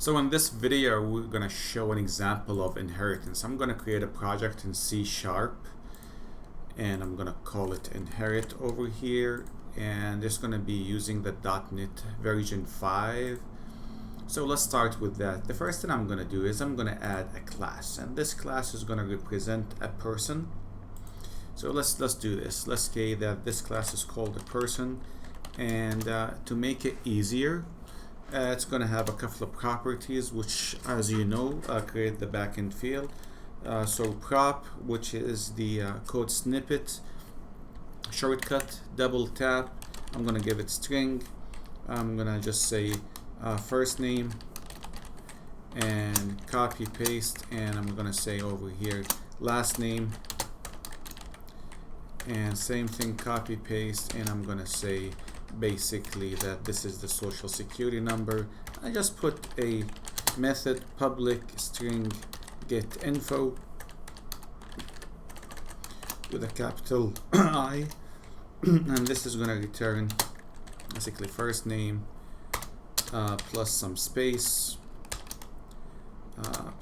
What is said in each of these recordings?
So in this video, we're going to show an example of inheritance. I'm going to create a project in C# and I'm going to call it inherit over here, and it's going to be using the .NET version 5. So let's start with that. The first thing I'm going to do is I'm going to add a class, and this class is going to represent a person. So let's do this. Let's say that this class is called a person, and to make it easier, it's going to have a couple of properties which, as you know, create the backend field. So prop, which is the code snippet, shortcut, double tap. I'm going to give it string. I'm going to just say first name and copy paste, and I'm going to say over here last name, and same thing, copy paste, and I'm going to say basically that this is the social security number. I just put a method public string get info with a capital I and this is going to return basically first name plus some space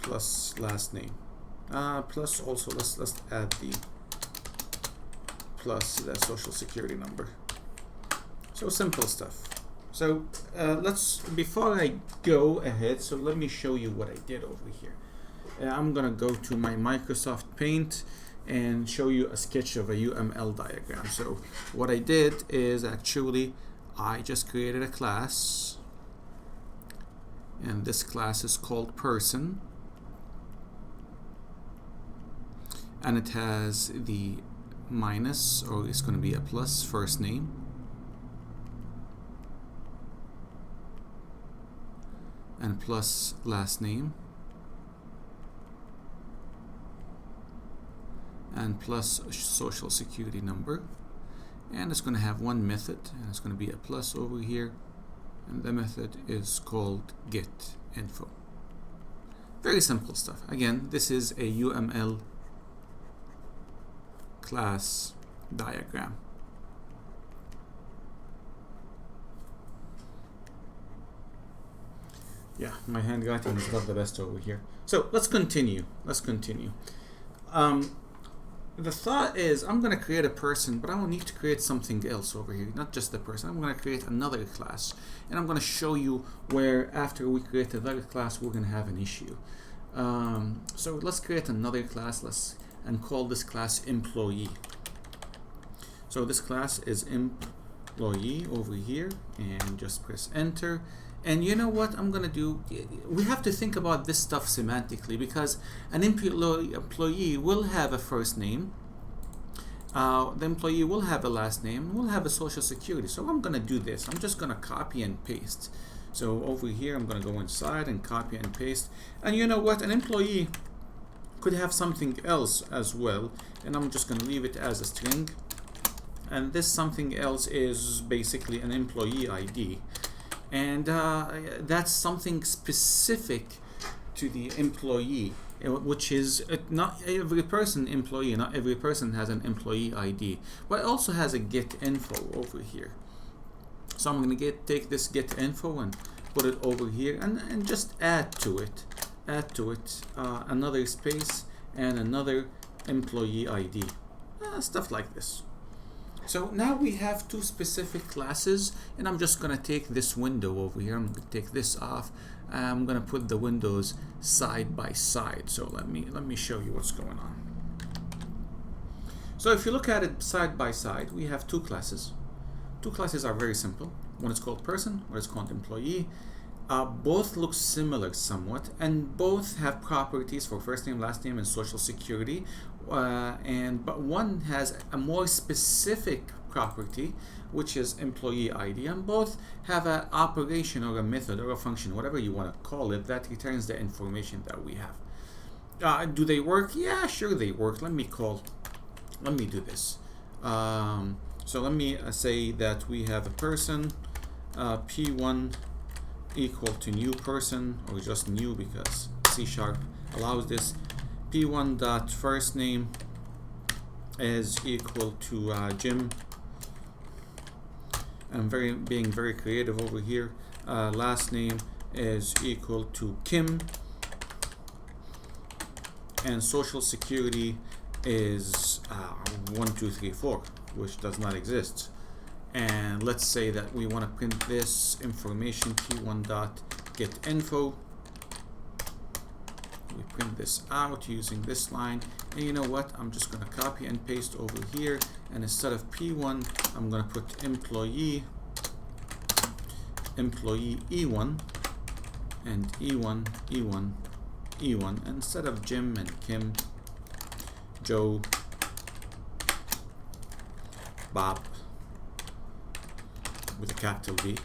plus last name plus also let's add the plus the social security number. So simple stuff. So before I go ahead, so let me show you what I did over here. I'm gonna go to my Microsoft Paint and show you a sketch of a UML diagram. So what I did is actually I just created a class, and this class is called person, and it has the minus, or it's going to be a plus, first name, and plus last name, and plus social security number, and it's going to have one method, and it's going to be a plus over here, and the method is called get info. Very simple stuff. Again, this is a UML class diagram. Yeah, my handwriting is not the best over here. So let's continue. The thought is I'm going to create a person, but I will need to create something else over here, not just the person. I'm going to create another class, and I'm going to show you where after we create another class we're going to have an issue. So let's create another class, and call this class employee. So this class is employee over here, and just press enter. And you know what I'm gonna do? We have to think about this stuff semantically, because an employee will have a first name, the employee will have a last name, will have a social security. So I'm gonna do this. I'm just gonna copy and paste. So over here I'm gonna go inside and copy and paste. And you know what? An employee could have something else as well, and I'm just going to leave it as a string, and this something else is basically an employee ID, and that's something specific to the employee, which is not every person employee, not every person has an employee ID, but it also has a get info over here. So I'm going to take this get info and put it over here, and just add to it another space and another employee ID, stuff like this. So now we have two specific classes, and I'm just going to take this window over here. I'm going to take this off. I'm going to put the windows side by side. So let me show you what's going on. So if you look at it side by side, we have two classes. Two classes are very simple. One is called person, one is called employee. Both look similar somewhat, and both have properties for first name, last name, and social security. But one has a more specific property, which is employee ID, and both have an operation or a method or a function, whatever you want to call it, that returns the information that we have. Do they work? Yeah, sure they work. Let me do this. So let me say that we have a person, P1 equal to new person, or just new because C# allows this. P1 dot first name is equal to Jim. I'm being very creative over here. Last name is equal to Kim, and social security is 1234, which does not exist. And let's say that we want to print this information, p1 dot get info. We print this out using this line, and you know what, I'm just going to copy and paste over here, and instead of p1 I'm going to put employee E1 and E1 and instead of Jim and Kim, Joe, Bob with a capital B.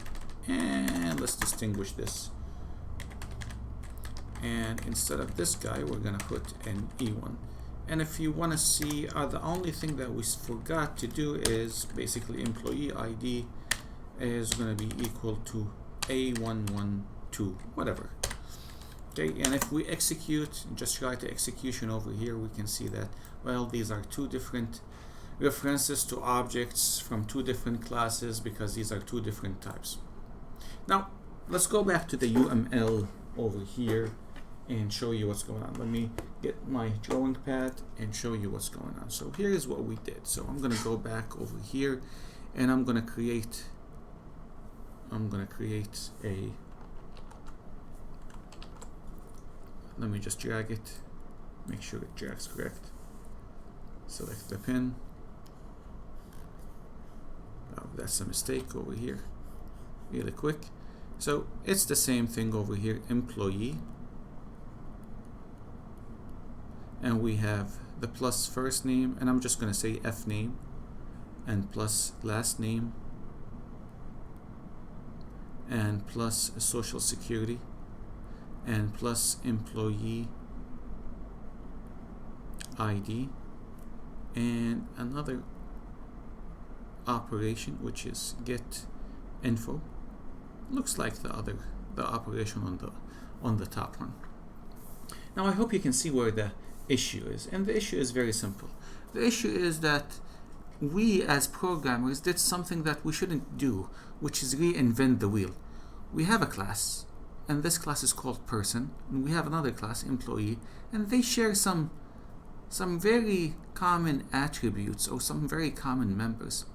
And let's distinguish this, and instead of this guy we're gonna put an E1. And if you want to see, the only thing that we forgot to do is basically employee ID is going to be equal to A112, whatever. Okay, and if we execute, just write the execution over here, we can see that, well, these are two different references to objects from two different classes because these are two different types. Now, let's go back to the UML over here and show you what's going on. Let me get my drawing pad and show you what's going on. So here is what we did. So I'm going to go back over here and I'm going to create a, let me just drag it, make sure it drags correct. Select the pin. Oh, that's a mistake over here. Really quick. So it's the same thing over here, employee. And we have the plus first name, and I'm just going to say F name, and plus last name, and plus social security, and plus employee ID, and another operation which is get info. Looks like the operation on the top one. Now I hope you can see where the issue is, and the issue is very simple. The issue is that we as programmers did something that we shouldn't do, which is reinvent the wheel. We have a class, and this class is called person, and we have another class, employee, and they share some very common attributes or some very common members.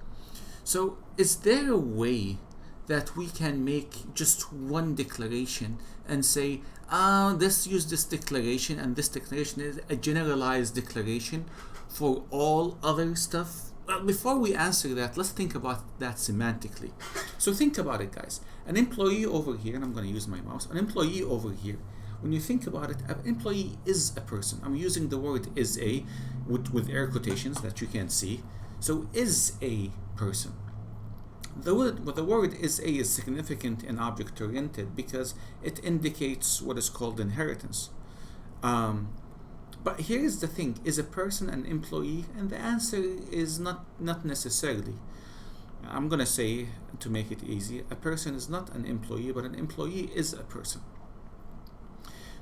So is there a way that we can make just one declaration and say, let's use this declaration, and this declaration is a generalized declaration for all other stuff? Well, before we answer that, let's think about that semantically. So think about it, guys. An employee over here, and I'm going to use my mouse, an employee over here, when you think about it, an employee is a person. I'm using the word is a with air quotations that you can't see. So is a person. The word is a is significant and object-oriented because it indicates what is called inheritance. But here's the thing: is a person an employee? And the answer is not necessarily. I'm gonna say, to make it easy, a person is not an employee, but an employee is a person.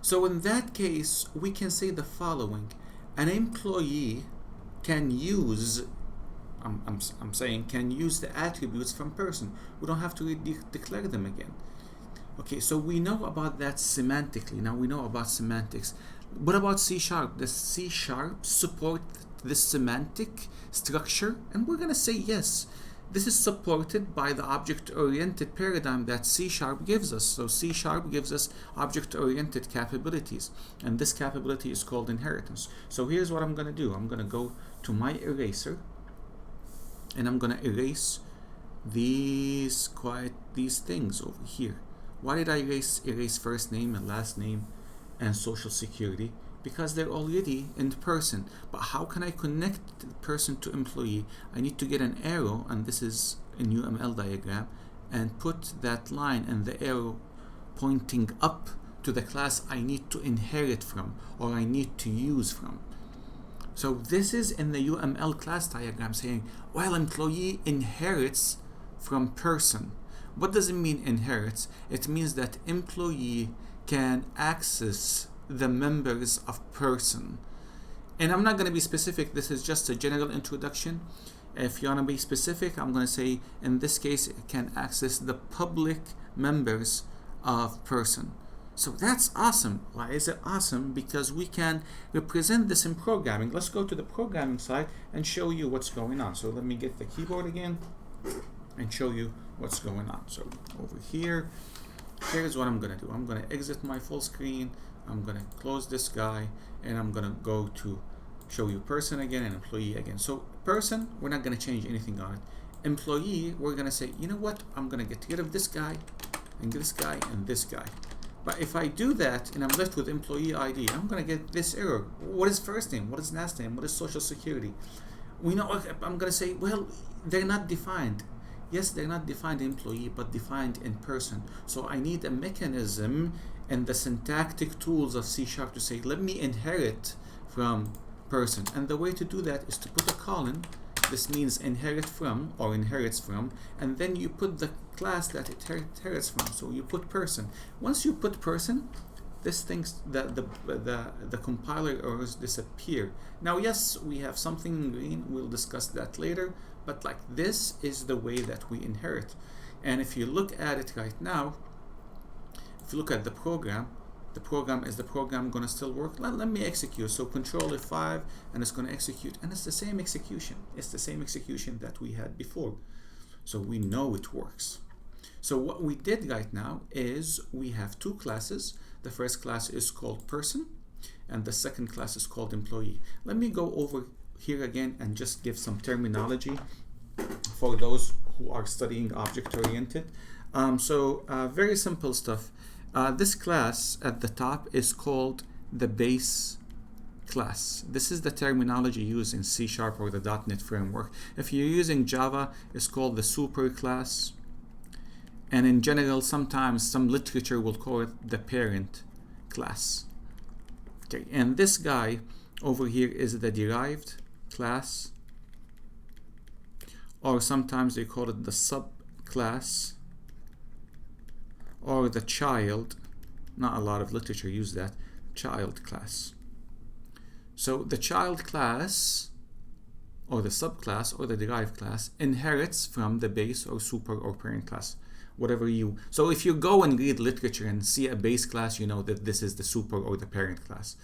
So in that case, we can say the following: an employee can use, I'm saying can use the attributes from person. We don't have to declare them again. Okay, so we know about that semantically. Now we know about semantics. What about C#? Does C# support this semantic structure? And we're going to say yes. This is supported by the object-oriented paradigm that C# gives us. So C# gives us object-oriented capabilities, and this capability is called inheritance. So here's what I'm going to do. I'm going to go to my eraser, and I'm going to erase these things over here. Why did I erase first name and last name and social security? Because they're already in person. But how can I connect the person to employee? I need to get an arrow, and this is a UML diagram, and put that line and the arrow pointing up to the class I need to inherit from, or I need to use from. So this is in the UML class diagram saying, well, employee inherits from person. What does it mean inherits? It means that employee can access the members of person. And I'm not going to be specific. This is just a general introduction. If you want to be specific, I'm going to say in this case it can access the public members of person. So that's awesome. Why is it awesome? Because we can represent this in programming. Let's go to the programming side and show you what's going on. So let me get the keyboard again and show you what's going on. So over here, here's what I'm gonna do. I'm gonna exit my full screen. I'm gonna close this guy, and I'm gonna go to show you person again and employee again. So person, we're not gonna change anything on it. Employee, we're gonna say, you know what? I'm gonna get rid of this guy and this guy and this guy. But if I do that and I'm left with employee ID, I'm gonna get this error. What is first name? What is last name? What is social security? We know, I'm gonna say, well, they're not defined. Yes, they're not defined employee, but defined in person. So I need a mechanism and the syntactic tools of C# to say, let me inherit from person. And the way to do that is to put a colon. This means inherit from or inherits from, and then you put the class that it inherits from. So you put person. Once you put person, this thinks that the compiler errors disappear. Now, yes, we have something in green. We'll discuss that later. But like this is the way that we inherit. And if you look at it right now, if you look at the program is the program going to still work? Let me execute. So Control F5 and it's going to execute, and it's the same execution. It's the same execution that we had before. So we know it works. So what we did right now is we have two classes. The first class is called person and the second class is called employee. Let me go over here again and just give some terminology for those who are studying object-oriented. Very simple stuff. This class at the top is called the base class. This is the terminology used in C# or the .NET framework. If you're using Java, it's called the super class. And in general, sometimes some literature will call it the parent class. Okay, and this guy over here is the derived class, or sometimes they call it the subclass, or the child. Not a lot of literature use that. Child class. So the child class or the subclass or the derived class inherits from the base or super or parent class, whatever you. So if you go and read literature and see a base class, you know that this is the super or the parent class.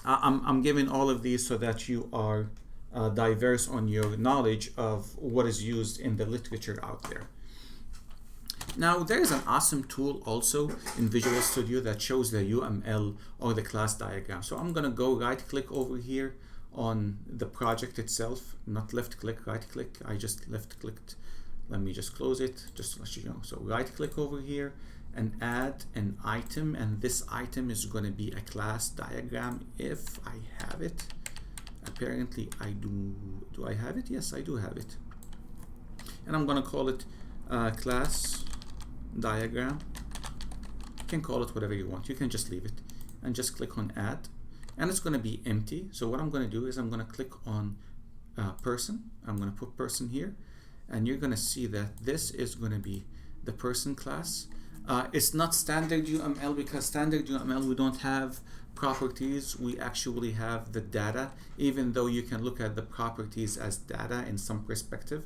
I'm giving all of these so that you are diverse on your knowledge of what is used in the literature out there. Now, there is an awesome tool also in Visual Studio that shows the UML or the class diagram. So I'm going to go right click over here on the project itself, not left click, right click. I just left clicked. Let me just close it just to let you know. So right click over here and add an item, and this item is going to be a class diagram if I have it. Apparently I do. Do I have it? Yes, I do have it. And I'm going to call it class diagram. You can call it whatever you want. You can just leave it and just click on add, and it's going to be empty. So what I'm going to do is I'm going to click on person. I'm going to put person here, and you're going to see that this is going to be the person class. It's not standard UML because standard UML we don't have properties. We actually have the data, even though you can look at the properties as data in some perspective.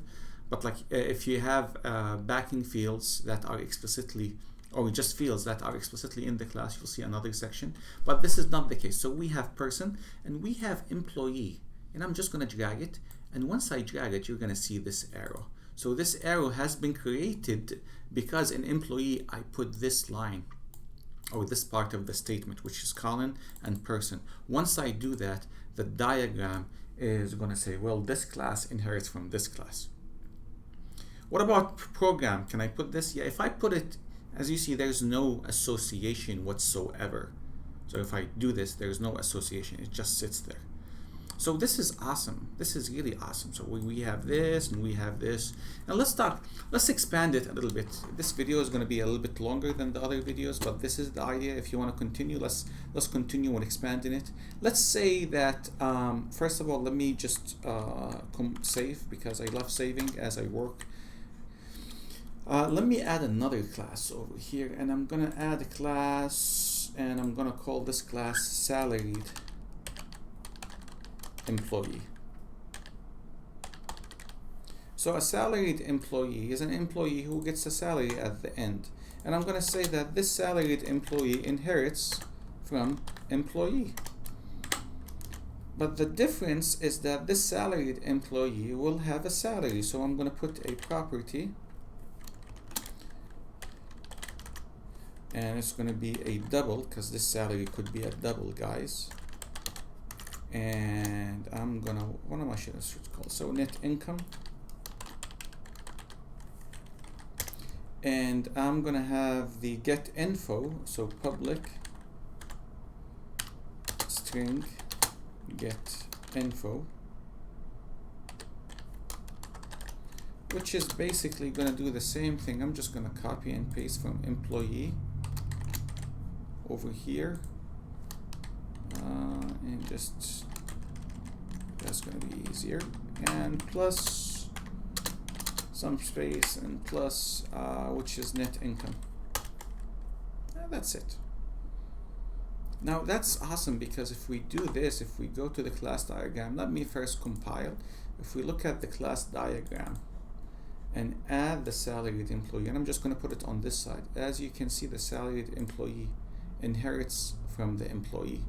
But like if you have backing fields that are explicitly, or just fields that are explicitly in the class, you'll see another section. But this is not the case. So we have person and we have employee, and I'm just going to drag it. And once I drag it, you're going to see this arrow. So this arrow has been created because in employee I put this line or this part of the statement, which is colon and person. Once I do that, the diagram is going to say, well, this class inherits from this class. What about program? Can I put this? Yeah, if I put it, as you see, there's no association whatsoever. So if I do this, there's no association. It just sits there. So this is awesome. This is really awesome. So we have this and we have this. Now let's expand it a little bit. This video is going to be a little bit longer than the other videos, but this is the idea. If you want to continue, let's continue and expanding it. Let's say that, first of all, let me just save, because I love saving as I work. Let me add another class over here, and I'm going to add a class, and I'm going to call this class salaried employee. So a salaried employee is an employee who gets a salary at the end. And I'm going to say that this salaried employee inherits from employee. But the difference is that this salaried employee will have a salary. So I'm going to put a property, and it's going to be a double, because this salary could be a double, guys. And I'm going to, what am I should call? So net income. And I'm going to have the get info, so public string get info, which is basically going to do the same thing. I'm just going to copy and paste from employee over here, and just, that's going to be easier, and plus some space, and plus which is net income. That's it. Now that's awesome, because if we do this, if we go to the class diagram, let me first compile. If we look at the class diagram and add the salaried employee, and I'm just going to put it on this side, as you can see, the salaried employee inherits from the employee.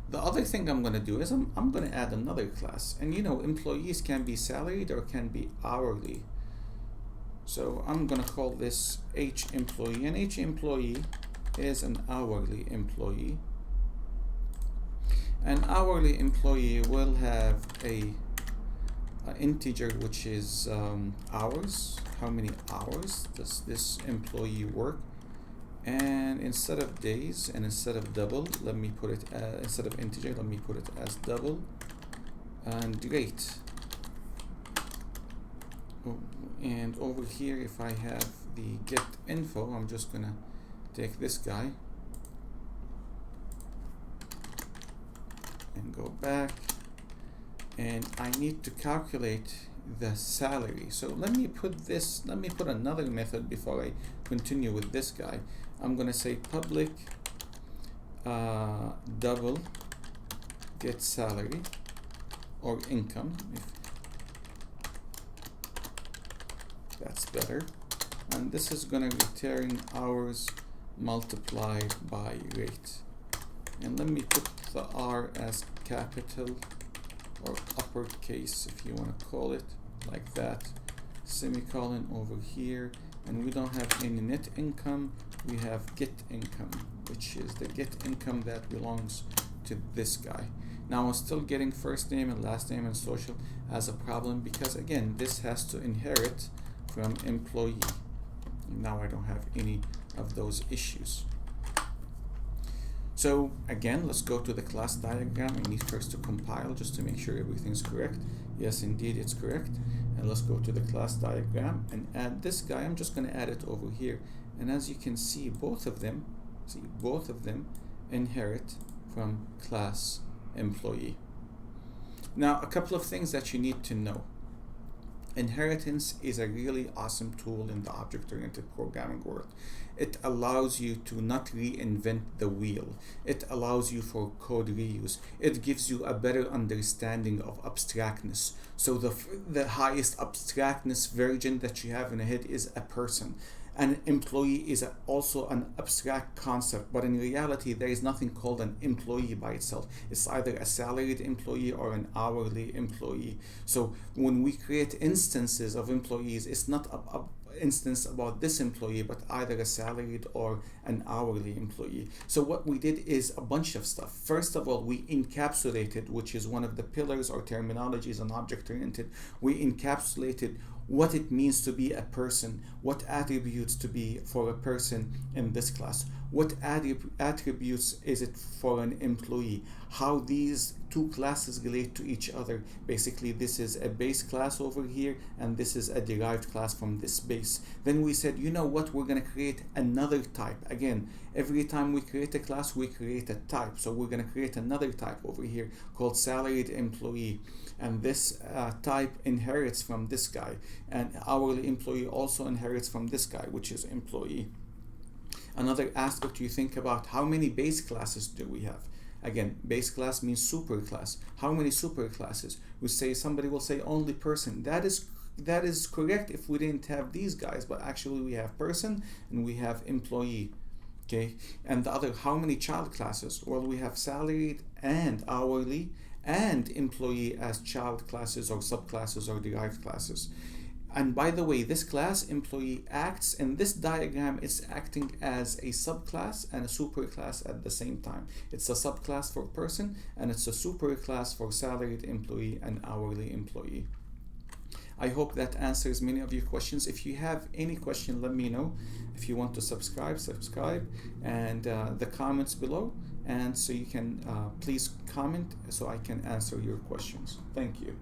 The other thing I'm going to do is I'm going to add another class, and you know, employees can be salaried or can be hourly. So I'm going to call this H employee, and H employee is an hourly employee. An hourly employee will have a integer, which is hours. How many hours does this employee work? And instead of days and instead of double, let me put it instead of integer, let me put it as double, and rate. And over here, if I have the get info, I'm just gonna take this guy and go back, and I need to calculate the salary. So let me put another method before I continue with this guy. I'm going to say public double get salary or income, if that's better, and this is going to return hours multiplied by rate. And let me put the R as capital or uppercase, if you want to call it like that, semicolon over here, and we don't have any net income, we have get income, which is the get income that belongs to this guy. Now I'm still getting first name and last name and social as a problem, because again, this has to inherit from employee. Now I don't have any of those issues. So again, let's go to the class diagram. I need first to compile just to make sure everything's correct. Yes, indeed, it's correct. And let's go to the class diagram and add this guy. I'm just going to add it over here. And as you can see, both of them inherit from class employee. Now, a couple of things that you need to know. Inheritance is a really awesome tool in the object-oriented programming world. It allows you to not reinvent the wheel. It allows you for code reuse. It gives you a better understanding of abstractness. So the highest abstractness version that you have in your head is a person. An employee is also an abstract concept, but in reality, there is nothing called an employee by itself. It's either a salaried employee or an hourly employee. So when we create instances of employees, it's not an instance about this employee, but either a salaried or an hourly employee. So what we did is a bunch of stuff. First of all, we encapsulated, which is one of the pillars or terminologies in object-oriented, we encapsulated what it means to be a person, what attributes to be for a person in this class, what attributes is it for an employee, how these two classes relate to each other. Basically, this is a base class over here, and this is a derived class from this base. Then we said, you know what, we're going to create another type. Again, every time we create a class, we create a type. So we're going to create another type over here called salaried employee. And this type inherits from this guy. And hourly employee also inherits from this guy, which is employee. Another aspect you think about, how many base classes do we have? Again, base class means superclass. How many superclasses? We say, somebody will say only person. That is that is correct if we didn't have these guys, but actually we have person and we have employee. Okay, and the other, how many child classes? Well, we have salaried and hourly and employee as child classes or subclasses or derived classes. And by the way, this class employee acts in this diagram, it's acting as a subclass and a superclass at the same time. It's a subclass for person and it's a superclass for salaried employee and hourly employee. I hope that answers many of your questions. If you have any question, let me know. If you want to subscribe, and the comments below, and so you can please comment so I can answer your questions. Thank you.